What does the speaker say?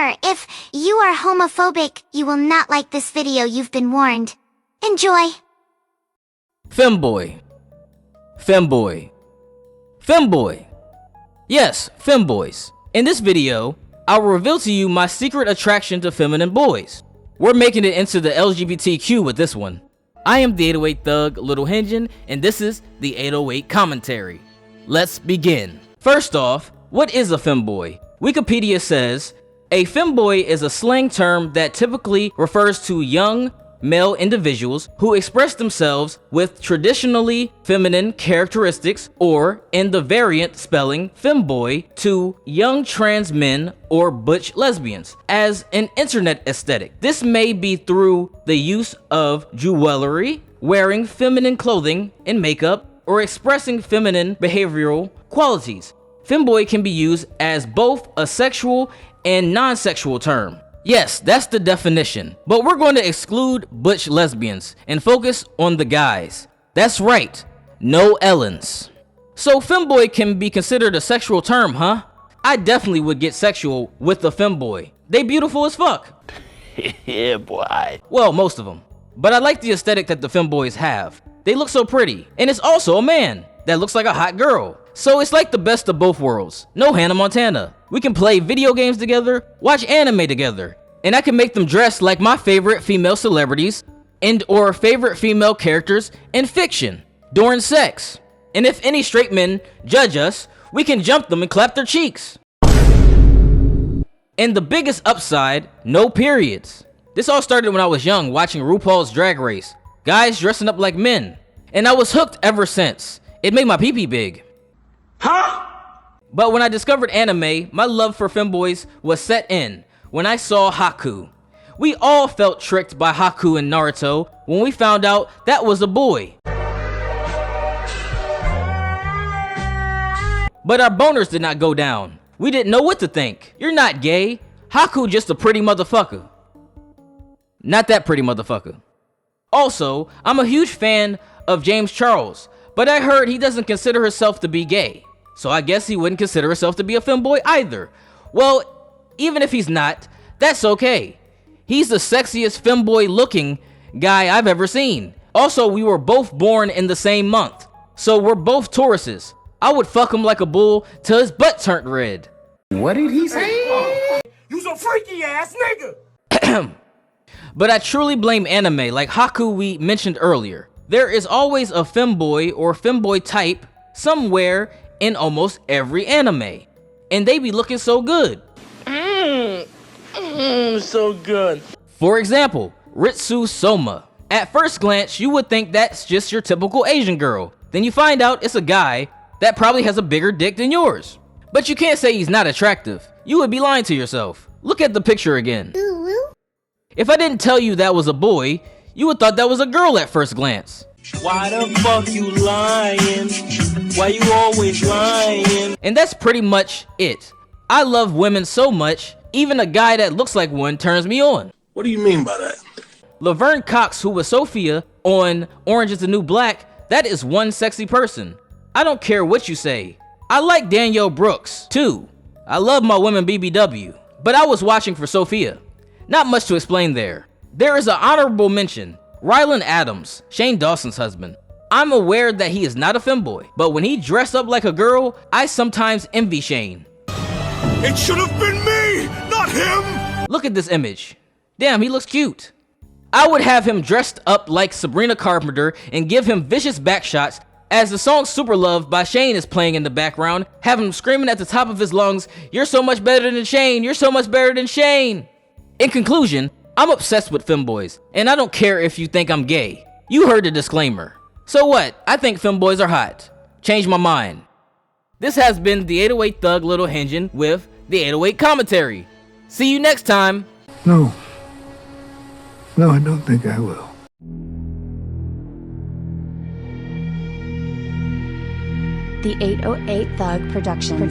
Remember, if you are homophobic, you will not like this video. You've been warned. Enjoy. Femboy. Femboy. Femboy. Yes, femboys. In this video, I will reveal to you my secret attraction to feminine boys. We're making it into the LGBTQ with this one. I am the 808 Thug, Little HENJIN, and this is the 808 Commentary. Let's begin. First off, what is a femboy? Wikipedia says, a femboy is a slang term that typically refers to young male individuals who express themselves with traditionally feminine characteristics, or in the variant spelling femboy, to young trans men or butch lesbians as an internet aesthetic. This may be through the use of jewelry, wearing feminine clothing and makeup, or expressing feminine behavioral qualities. Femboy can be used as both a sexual and non-sexual term. Yes, that's the definition, but we're going to exclude butch lesbians and focus on the guys. That's right, no Ellens. So femboy can be considered a sexual term, huh? I definitely would get sexual with a femboy. They beautiful as fuck. Yeah, boy. Well, most of them. But I like the aesthetic that the femboys have. They look so pretty, and it's also a man that looks like a hot girl. So it's like the best of both worlds. No Hannah Montana. We can play video games together, watch anime together, and I can make them dress like my favorite female celebrities and or favorite female characters in fiction during sex. And if any straight men judge us, we can jump them and clap their cheeks. And the biggest upside, no periods. This all started when I was young watching RuPaul's Drag Race. Guys dressing up like men. And I was hooked ever since. It made my pee-pee big. Huh? But when I discovered anime, my love for femboys was set in when I saw Haku. We all felt tricked by Haku and Naruto when we found out that was a boy. But our boners did not go down. We didn't know what to think. You're not gay. Haku just a pretty motherfucker. Not that pretty motherfucker. Also, I'm a huge fan of James Charles, but I heard he doesn't consider himself to be gay. So I guess he wouldn't consider himself to be a femboy either. Well, even if he's not, that's okay. He's the sexiest femboy looking guy I've ever seen. Also, we were both born in the same month, so we're both Tauruses. I would fuck him like a bull till his butt turned red. What did he say? You's a freaky ass nigga. But I truly blame anime like Haku we mentioned earlier. There is always a femboy or femboy type somewhere in almost every anime, and they be looking so good. So good. For example, Ritsu Soma. At first glance, you would think that's just your typical Asian girl. Then you find out it's a guy that probably has a bigger dick than yours. But you can't say he's not attractive. You would be lying to yourself. Look at the picture again. If I didn't tell you that was a boy, you would thought that was a girl at first glance. Why the fuck you lying? Why you always lying? And that's pretty much it. I love women so much, even a guy that looks like one turns me on. What do you mean by that? Laverne Cox, who was Sophia on Orange is the New Black, that is one sexy person. I don't care what you say. I like Danielle Brooks, too. I love my women BBW, but I was watching for Sophia. Not much to explain there. There is an honorable mention. Rylan Adams, Shane Dawson's husband. I'm aware that he is not a femboy, but when he dressed up like a girl, I sometimes envy Shane. It should have been me, not him! Look at this image. Damn, he looks cute. I would have him dressed up like Sabrina Carpenter and give him vicious backshots as the song Super Love by Shane is playing in the background, have him screaming at the top of his lungs, "You're so much better than Shane, you're so much better than Shane." In conclusion, I'm obsessed with femboys, and I don't care if you think I'm gay. You heard the disclaimer. So what? I think femboys are hot. Change my mind. This has been the 808 Thug Little HENJIN with the 808 Commentary. See you next time. No, I don't think I will. The 808 Thug Production.